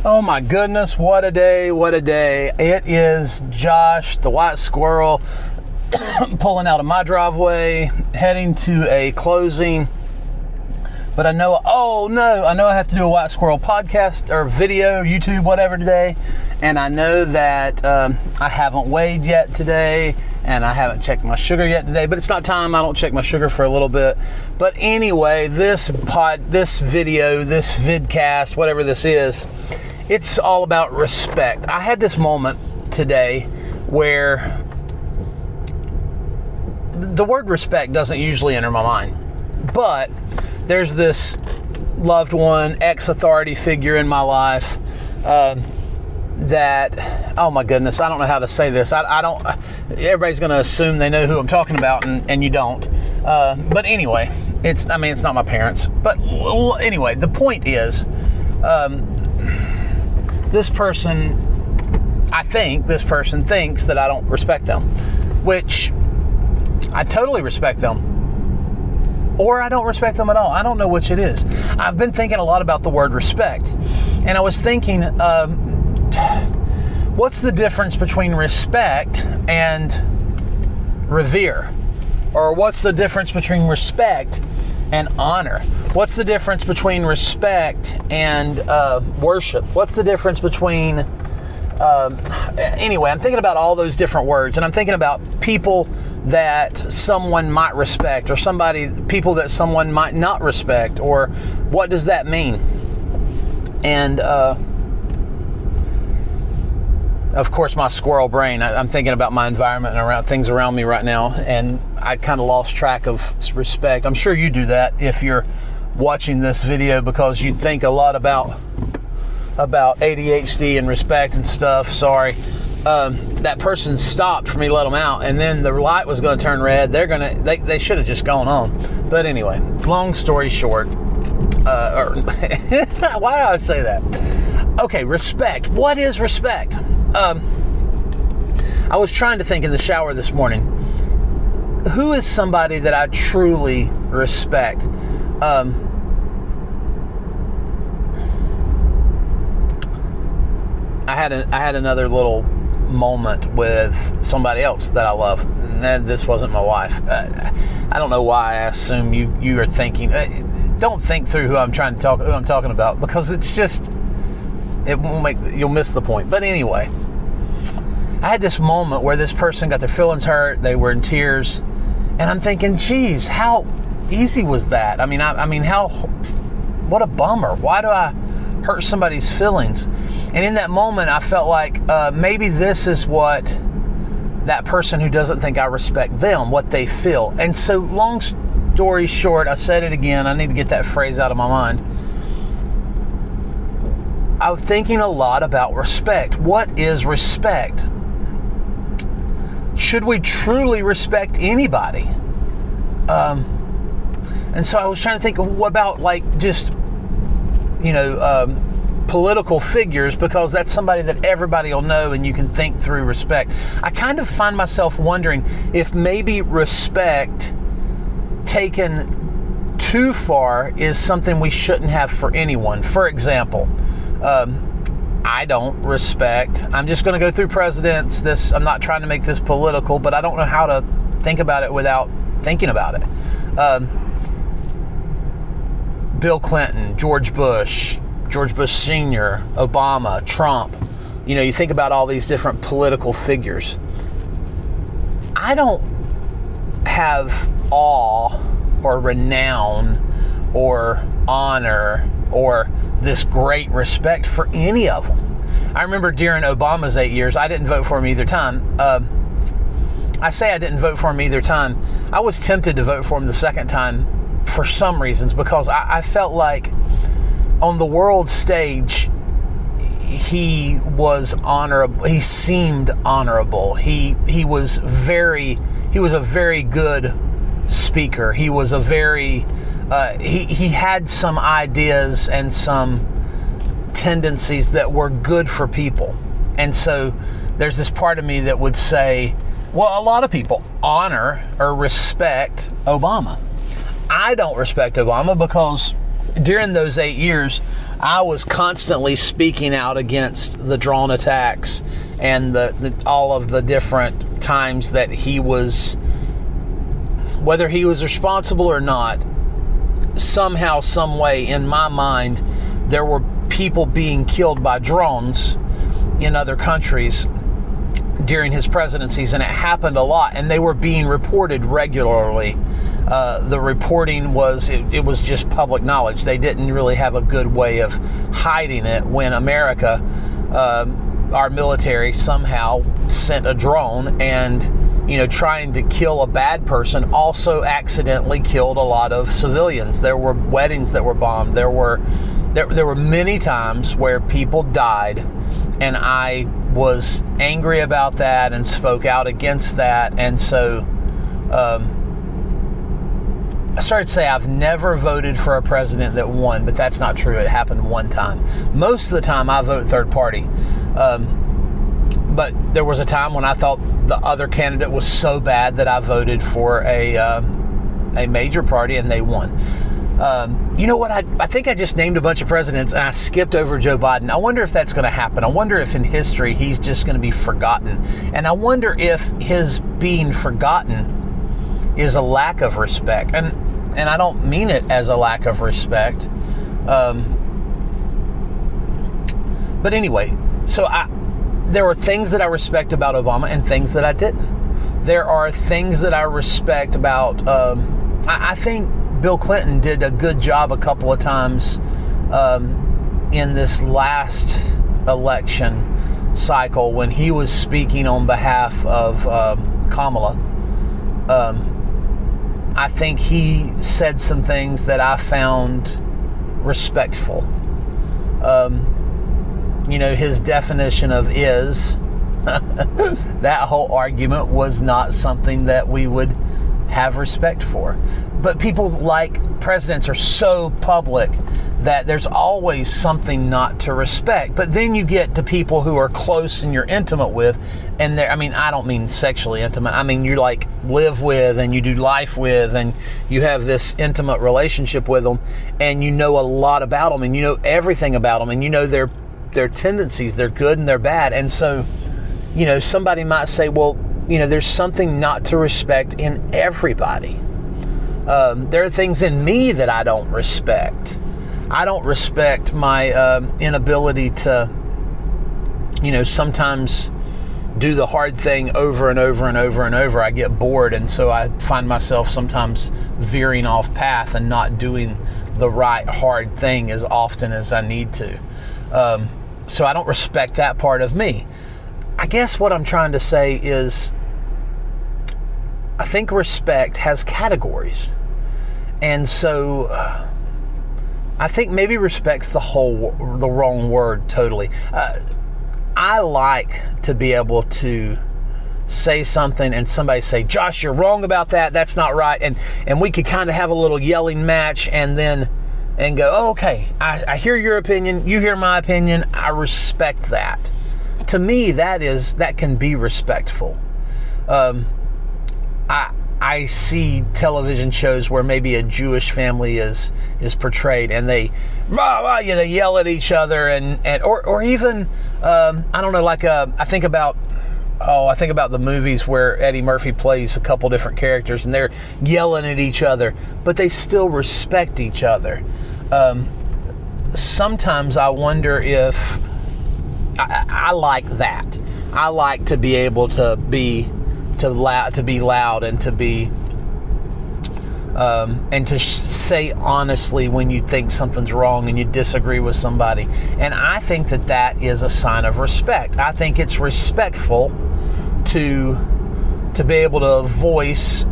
Oh my goodness, what a day, what a day. It is Josh, the White Squirrel, pulling out of my driveway, heading to a closing. But I know I have to do a White Squirrel podcast or video, YouTube, whatever today. And I know that I haven't weighed yet today, and I haven't checked my sugar yet today. But it's not time. I don't check my sugar for a little bit. But anyway, this video, this vidcast, whatever this is, it's all about respect. I had this moment today where the word respect doesn't usually enter my mind. But there's this loved one, ex-authority figure in my life that, oh my goodness, I don't know how to say this. Everybody's going to assume they know who I'm talking about, and you don't. But anyway, it's not my parents. But anyway, the point is, this person thinks that I don't respect them, which I totally respect them. Or I don't respect them at all. I don't know which it is. I've been thinking a lot about the word respect. And I was thinking, what's the difference between respect and revere? Or what's the difference between respect and honor? What's the difference between respect and worship? What's the difference between... anyway, I'm thinking about all those different words, and I'm thinking about people that someone might respect, or people that someone might not respect, or what does that mean? And of course, my squirrel brain, I'm thinking about my environment and around things around me right now, and I kind of lost track of respect. I'm sure you do that if you're watching this video, because you think a lot about ADHD and respect and stuff. Sorry. That person stopped for me to let them out, and then the light was going to turn red. They should have just gone on. But anyway, long story short, why do I say that? Okay, respect. What is respect? I was trying to think in the shower this morning, who is somebody that I truly respect? I had another little moment with somebody else that I love. And this wasn't my wife. I don't know why I assume you are thinking. Don't think through who I'm talking about, because you'll miss the point. But anyway, I had this moment where this person got their feelings hurt. They were in tears, and I'm thinking, geez, how easy was that? What a bummer. Why do I hurt somebody's feelings? And in that moment, I felt like maybe this is what that person who doesn't think I respect them, what they feel. And so, long story short, I said it again. I need to get that phrase out of my mind. I'm thinking a lot about respect. What is respect? Should we truly respect anybody? And so I was trying to think, what about political figures, because that's somebody that everybody will know and you can think through respect. I kind of find myself wondering if maybe respect taken too far is something we shouldn't have for anyone. For example, I don't respect, I'm just going to go through presidents. I'm not trying to make this political, but I don't know how to think about it without thinking about it. Bill Clinton, George Bush Sr., Obama, Trump. You think about all these different political figures. I don't have awe or renown or honor or this great respect for any of them. I remember during Obama's 8 years, I didn't vote for him either time. I say I didn't vote for him either time. I was tempted to vote for him the second time for some reasons, because I felt like on the world stage, he was honorable. He seemed honorable. He was a very good speaker. He was he had some ideas and some tendencies that were good for people. And so there's this part of me that would say, well, a lot of people honor or respect Obama. I don't respect Obama because during those 8 years, I was constantly speaking out against the drone attacks and all of the different times that he was, whether he was responsible or not, somehow, some way, in my mind, there were people being killed by drones in other countries during his presidencies, and it happened a lot, and they were being reported regularly. The reporting was, it was just public knowledge. They didn't really have a good way of hiding it when America, our military, somehow sent a drone and, trying to kill a bad person, also accidentally killed a lot of civilians. There were weddings that were bombed. There were many times where people died, and I was angry about that and spoke out against that. And so I started to say I've never voted for a president that won, but that's not true. It happened one time. Most of the time I vote third party. But there was a time when I thought the other candidate was so bad that I voted for a major party, and they won. You know what? I think I just named a bunch of presidents and I skipped over Joe Biden. I wonder if that's going to happen. I wonder if in history he's just going to be forgotten. And I wonder if his being forgotten is a lack of respect. And I don't mean it as a lack of respect. But anyway, so there were things that I respect about Obama and things that I didn't. There are things that I respect about, I think Bill Clinton did a good job a couple of times in this last election cycle when he was speaking on behalf of Kamala. I think he said some things that I found respectful. His definition of is, that whole argument was not something that we would have respect for. But people like presidents are so public that there's always something not to respect. But then you get to people who are close and you're intimate with, and I don't mean sexually intimate. I mean, you like live with and you do life with, and you have this intimate relationship with them, and you know a lot about them, and you know everything about them, and you know their tendencies, their good and their bad. And so, somebody might say, well, there's something not to respect in everybody. There are things in me that I don't respect. I don't respect my inability to, sometimes do the hard thing over and over and over and over. I get bored, and so I find myself sometimes veering off path and not doing the right hard thing as often as I need to. So I don't respect that part of me. I guess what I'm trying to say is, I think respect has categories. And so I think maybe respect's the wrong word totally. I like to be able to say something and somebody say, Josh, you're wrong about that. That's not right. And we could kind of have a little yelling match and go, oh, okay, I hear your opinion. You hear my opinion. I respect that. To me, that can be respectful. I see television shows where maybe a Jewish family is portrayed, and they yell at each other, or even I don't know, like I think about the movies where Eddie Murphy plays a couple different characters, and they're yelling at each other, but they still respect each other. Sometimes I wonder if I like that. I like to be able to be loud and to be and to say honestly when you think something's wrong and you disagree with somebody. And I think that is a sign of respect. I think it's respectful to be able to voice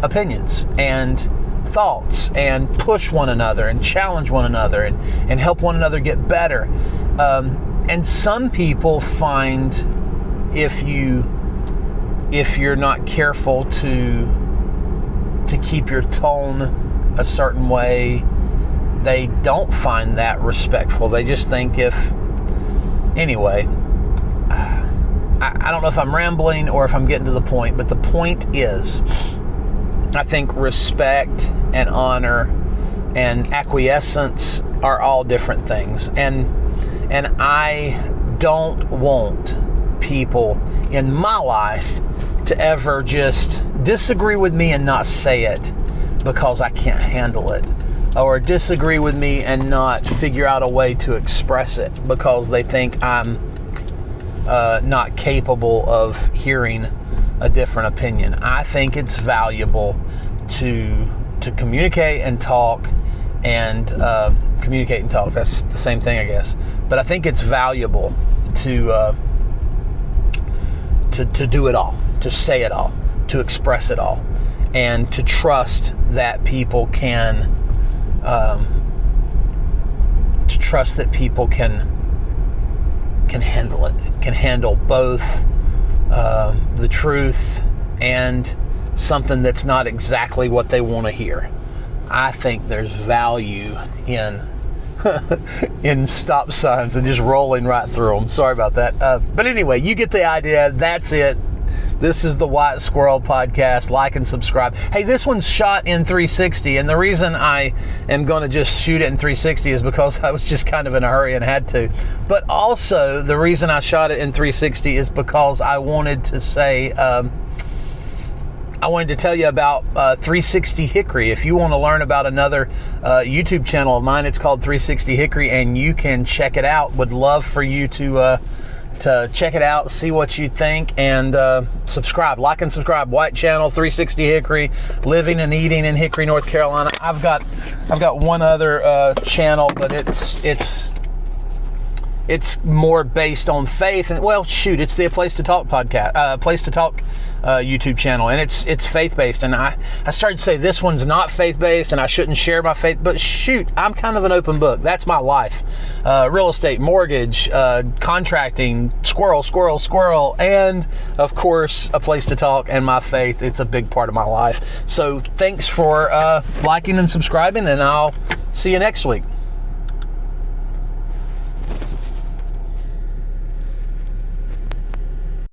opinions and thoughts and push one another and challenge one another and help one another get better. And some people find if you're not careful to keep your tone a certain way, they don't find that respectful. They just think anyway, I don't know if I'm rambling or if I'm getting to the point, but the point is, I think respect and honor and acquiescence are all different things. And I don't want people in my life to ever just disagree with me and not say it because I can't handle it, or disagree with me and not figure out a way to express it because they think I'm not capable of hearing a different opinion. I think it's valuable to communicate and talk, and communicate and talk. That's the same thing, I guess. But I think it's valuable to do it all, to say it all, to express it all, and to trust that people can handle it, can handle both the truth and something that's not exactly what they want to hear. I think there's value in in stop signs and just rolling right through them. Sorry about that. But anyway, you get the idea. That's it. This is the White Squirrel Podcast. Like and subscribe. Hey, this one's shot in 360, and the reason I am going to just shoot it in 360 is because I was just kind of in a hurry and had to. But also, the reason I shot it in 360 is because I wanted to say, I wanted to tell you about 360 Hickory. If you want to learn about another YouTube channel of mine, it's called 360 Hickory, and you can check it out. Would love for you to check it out, see what you think, and subscribe. Like and subscribe. White Channel, 360 Hickory, living and eating in Hickory, North Carolina. I've got one other channel, but it's more based on faith, and it's the Place to Talk podcast, Place to Talk YouTube channel, and it's faith-based. And I started to say this one's not faith-based, and I shouldn't share my faith, but shoot, I'm kind of an open book. That's my life. Real estate, mortgage, contracting, squirrel, and of course, A Place to Talk and my faith. It's a big part of my life. So thanks for liking and subscribing, and I'll see you next week.